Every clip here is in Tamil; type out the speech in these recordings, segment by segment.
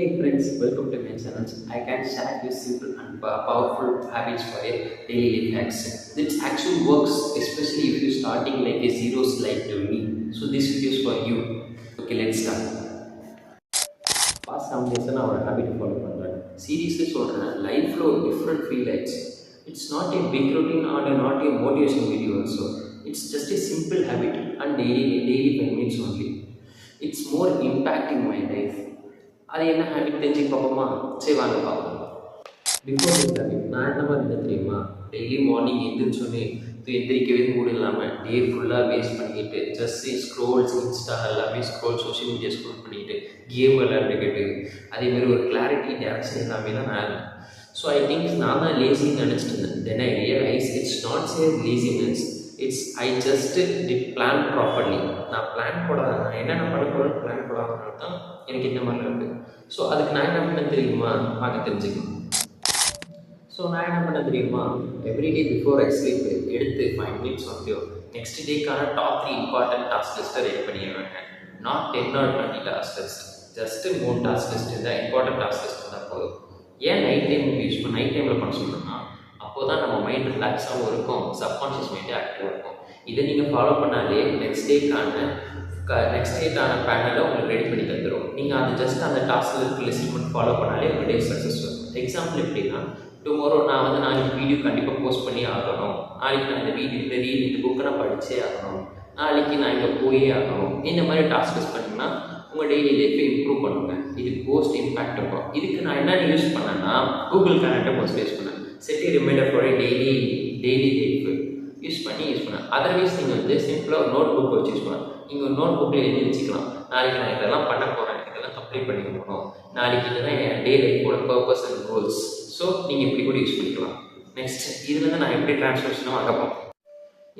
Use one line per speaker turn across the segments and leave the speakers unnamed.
Hey friends, welcome to my channel. I can share you simple and powerful habits for a daily life hacks. This actually works, especially if you're starting like a zero slide to me. So this video is for you. Okay, let's start. Past some days நான் ஒரு habit follow பண்றேன். Seriously சொல்றேன், லைஃப்ல ஒரு different feel ஆயிடுச்சு. It's not a big routine or not a motivation video also. It's just a simple habit and daily 5 minutes only. It's more impacting my life. அது என்ன ஹேபிட் தெரிஞ்சுக்க பார்ப்போமா? சரி வாங்க பார்ப்போம். பிஃபோர் திஸ் ஹேபிட் நான் என்ன மாதிரி தெரியுமா, டெய்லி மார்னிங் எந்திரிச்சோன்னே எந்திரிக்கவே மூடு இல்லாமல் டே ஃபுல்லாக வேஸ்ட் பண்ணிக்கிட்டு ஜஸ்ட் ஸ்க்ரோல்ஸ் இன்ஸ்டா எல்லாமே சோஷியல் மீடியா ஸ்க்ரோல் பண்ணிக்கிட்டு கேம் விளையாண்டுக்கிட்டு அதேமாதிரி ஒரு கிளாரிட்டி டேரக்ஷன் எல்லாமே தான் நான் இருந்தேன். ஸோ ஐ திங்க் நான் தான் லேசின்னு நினச்சிட்டு இருந்தேன். Then I realise it's not sheer laziness, it's I just did plan properly. நான் பிளான் போடாத, நான் என்னென்ன பண்ண போகிறேன்னு பிளான் போடாதனால தான் எனக்கு இந்த மாதிரி இருக்குது. ஸோ அதுக்கு நான் என்ன பண்ண தெரியுமா, பார்க்க தெரிஞ்சுக்கணும். ஸோ நான் என்ன பண்ண தெரியுமா, எவ்ரிடே பிஃபோர் ஐ ஸ்லீப் எடுத்து 5 minutes வந்து நெக்ஸ்ட் டேக்கான டாப் 3 இம்பார்ட்டன்ட் டாஸ்க் லிஸ்ட்டை ரெடி பண்ணிடுவேங்க. Not 10 or 20 task list, just 3 task list இருந்தால் இம்பார்ட்டன்ட் டாஸ்க் லிஸ்ட் இருந்தால் போதும். ஏன் நைட் டைமில் பண்ண சொல்கிறோன்னா, அப்போ தான் நம்ம மைண்ட் ரிலாக்ஸாகவும் இருக்கும், சப்கான்ஷியஸ் மைண்டே ஆக்டிவாக இருக்கும். இதை நீங்கள் ஃபாலோ பண்ணாலே நெக்ஸ்ட் டேக்கான பேனலை உங்களுக்கு ரெடி பண்ணி தந்துடும். நீங்கள் அது ஜஸ்ட் அந்த டாஸ்க் லிஸ்ட் மட்டும் ஃபாலோ பண்ணாலே உங்கள் டே சக்ஸஸ் வரும். எக்ஸாம்பிள் எப்படின்னா, டுமாரோ நான் நாளைக்கு வீடியோ கண்டிப்பாக போஸ்ட் பண்ணி ஆகணும், நாளைக்கு நான் இந்த புக்கை நான் படித்தே ஆகணும், நாளைக்கு நான் இங்கே போயே ஆகணும். இந்த மாதிரி டாஸ்க் யூஸ் பண்ணிங்கன்னா உங்கள் டெய்லி லைஃப்பை இம்ப்ரூவ் பண்ணுங்க. இது போஸ்ட் இம்பேக்ட் இருக்கும். இதுக்கு நான் என்ன யூஸ் பண்ணேன்னா, கூகுள் கேலண்டர் போஸ்ட் யூஸ் பண்ணேன். Set reminder for daily life use பண்ணேன். அதர்வைஸ் நீங்கள் வந்து சிம்பிளாக ஒரு நோட் புக் வச்சு யூஸ் பண்ணலாம். நீங்கள் ஒரு நோட் புக்கில் எழுதி வச்சுக்கலாம், நாளைக்கு நான் இதெல்லாம் பண்ண போகிறேன், இதெல்லாம் கம்ப்ளீட் பண்ணி போகணும், நாளைக்கு இதுதான் என் டே லைஃபோட பர்பஸ் அண்ட் கோல்ஸ். ஸோ நீங்கள் இப்படி கூட யூஸ் பண்ணிக்கலாம். நெக்ஸ்ட் இதுலேருந்து நான் எப்படி ட்ரான்ஸ்ஃபர்ஷனும் ஆக பார்ப்போம்.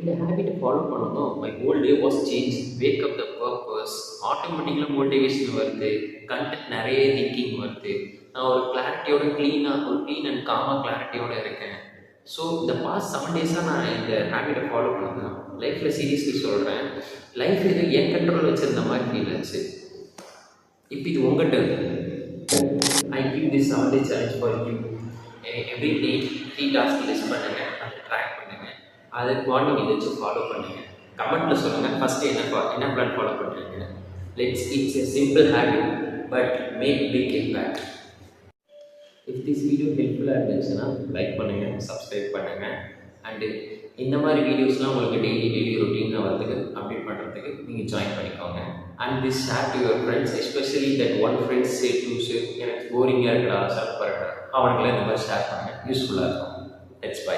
இந்த ஹேபிட்டை ஃபாலோ பண்ணதும் my whole day was change. Wake up the purpose, ஆட்டோமேட்டிக்கலாக மோட்டிவேஷன் வருது, கண்டென்ட் நிறைய திங்கிங் வருது, நான் ஒரு கிளாரிட்டியோட க்ளீன் அண்ட் காமாக கிளாரிட்டியோடு இருக்கேன். ஸோ இந்த பாஸ்ட் 7 days நான் இந்த ஹேபிட்டை ஃபாலோ பண்ணேன். லைஃப்பில் சீரியஸ்லி சொல்கிறேன், லைஃப் இது என் கண்ட்ரோல் வச்சுருந்த மாதிரி ஃபீல் ஆச்சு. இப்போ இது உங்கள்கிட்ட I give this 7 day challenge for you. Every day 3 task list பண்ணுங்கள், அதை ட்ராக் பண்ணுங்கள், அதை மார்னிங் எதாச்சும் ஃபாலோ பண்ணுங்கள். கமெண்ட்டில் சொல்லுங்கள் ஃபஸ்ட்டு என்ன பிளான் ஃபாலோ பண்ணுறீங்க. It's a simple habit but make big impact. If this video ஹெல்ப்ஃபுல்லாக இருந்துச்சுன்னா லைக் பண்ணுங்கள், சப்ஸ்கிரைப் பண்ணுங்கள். அண்டு இந்த மாதிரி வீடியோஸ்லாம் உங்களுக்கு டெய்லி ரொட்டீனாக வரதுக்கு அப்டேட் பண்ணுறதுக்கு நீங்கள் ஜாயின் பண்ணிக்கோங்க. And this share to your friends, especially that one friends say to எனக்கு போரிங்காக இருக்கிற அவனுக்குலாம் இந்த மாதிரி ஷேர் பண்ணுங்கள், யூஸ்ஃபுல்லாக இருக்கும். Let's by.